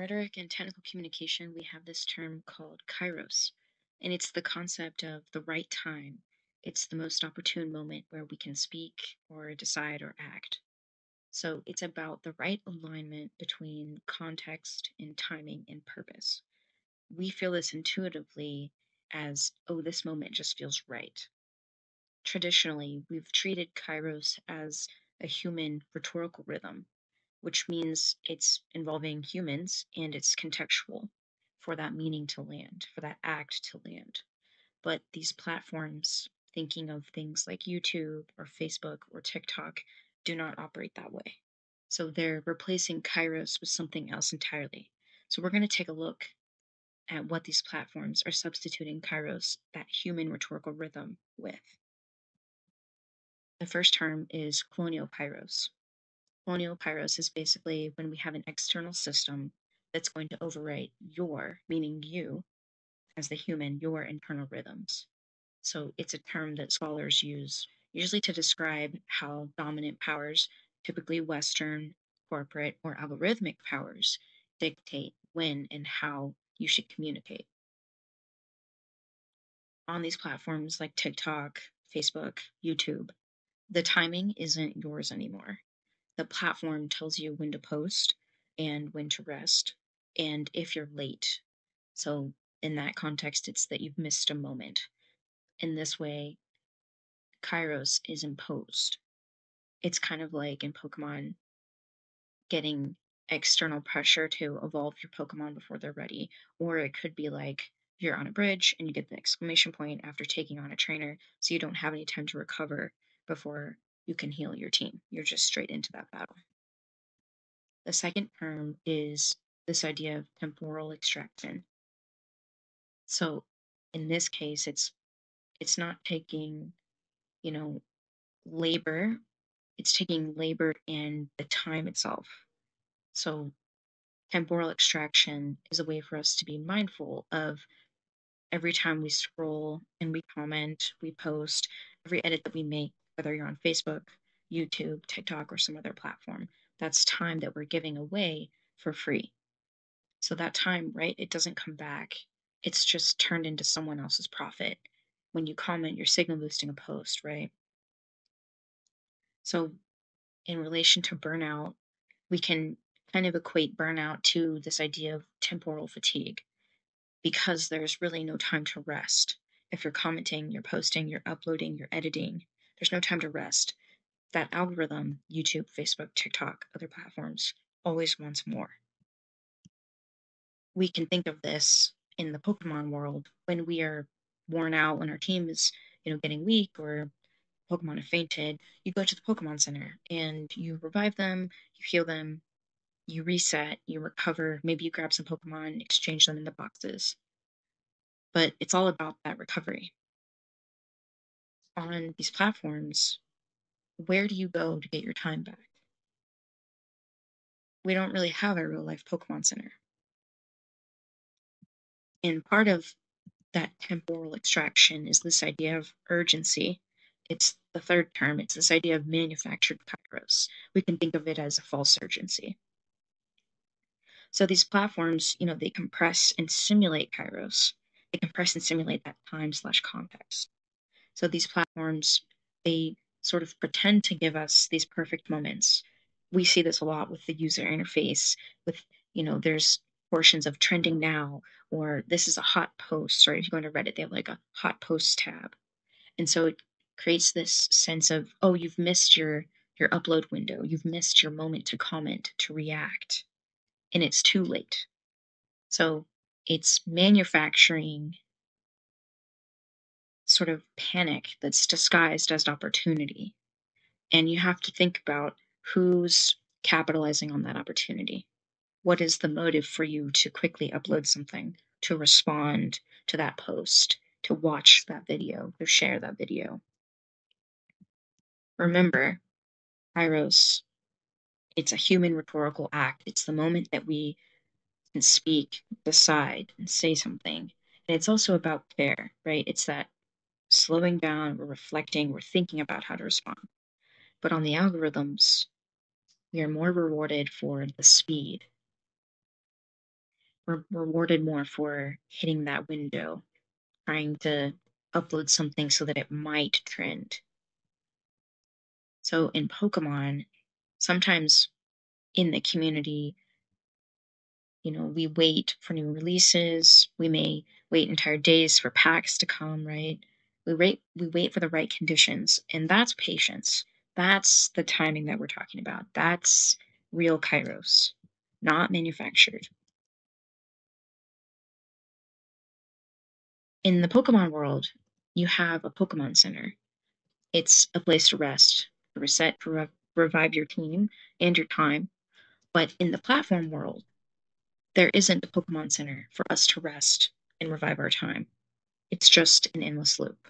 rhetoric and technical communication, we have this term called kairos, and it's the concept of the right time. It's the most opportune moment where we can speak or decide or act. So it's about the right alignment between context and timing and purpose. We feel this intuitively as, oh, this moment just feels right. Traditionally, we've treated kairos as a human rhetorical rhythm, which means it's involving humans and it's contextual for that meaning to land, for that act to land. But these platforms, thinking of things like YouTube or Facebook or TikTok, do not operate that way. So they're replacing Kairos with something else entirely. So we're going to take a look at what these platforms are substituting Kairos, that human rhetorical rhythm, with. The first term is colonial Kairos. Colonial Pyros is basically when we have an external system that's going to overwrite your, meaning you, as the human, your internal rhythms. So it's a term that scholars use usually to describe how dominant powers, typically Western, corporate, or algorithmic powers, dictate when and how you should communicate. On these platforms like TikTok, Facebook, YouTube, the timing isn't yours anymore. The platform tells you when to post and when to rest, and if you're late. So, in that context, it's that you've missed a moment. In this way, Kairos is imposed. It's kind of like in Pokemon getting external pressure to evolve your Pokemon before they're ready. Or it could be like you're on a bridge and you get the exclamation point after taking on a trainer, so you don't have any time to recover before you can heal your team. You're just straight into that battle. The second term is this idea of temporal extraction. So in this case, it's not taking, you know, labor, it's taking labor and the time itself. So temporal extraction is a way for us to be mindful of every time we scroll and we comment, we post, every edit that we make, whether you're on Facebook, YouTube, TikTok, or some other platform. That's time that we're giving away for free. So that time, right, it doesn't come back. It's just turned into someone else's profit. When you comment, you're signal boosting a post, right? So in relation to burnout, we can kind of equate burnout to this idea of temporal fatigue because there's really no time to rest. If you're commenting, you're posting, you're uploading, you're editing, there's no time to rest. That algorithm, YouTube, Facebook, TikTok, other platforms, always wants more. We can think of this in the Pokemon world when we are worn out, when our team is, getting weak or Pokemon have fainted, you go to the Pokemon Center and you revive them, you heal them, you reset, you recover, maybe you grab some Pokemon, exchange them in the boxes. But it's all about that recovery. On these platforms, where do you go to get your time back? We don't really have a real life Pokemon Center. And part of that temporal extraction is this idea of urgency. It's the third term. It's this idea of manufactured kairos. We can think of it as a false urgency. So these platforms, they compress and simulate kairos. They compress and simulate that time slash context. So these platforms, they sort of pretend to give us these perfect moments. We see this a lot with the user interface, with, there's portions of trending now, or this is a hot post, right? If you go into Reddit, they have like a hot posts tab. And so it creates this sense of, oh, you've missed your upload window. You've missed your moment to comment, to react, and it's too late. So it's manufacturing sort of panic that's disguised as opportunity. And you have to think about who's capitalizing on that opportunity. What is the motive for you to quickly upload something, to respond to that post, to watch that video, to share that video? Remember, Kairos, it's a human rhetorical act. It's the moment that we can speak, decide, and say something. And it's also about care, right? It's that slowing down, we're reflecting, we're thinking about how to respond. But on the algorithms, we are more rewarded for the speed. rewarded more for hitting that window, trying to upload something so that it might trend. So in Pokemon, sometimes in the community, we wait for new releases. We may wait entire days for packs to come, right? We wait for the right conditions, and that's patience. That's the timing that we're talking about. That's real Kairos, not manufactured. In the Pokemon world, you have a Pokemon Center. It's a place to rest, to reset, to revive your team and your time. But in the platform world, there isn't a Pokemon Center for us to rest and revive our time. It's just an endless loop.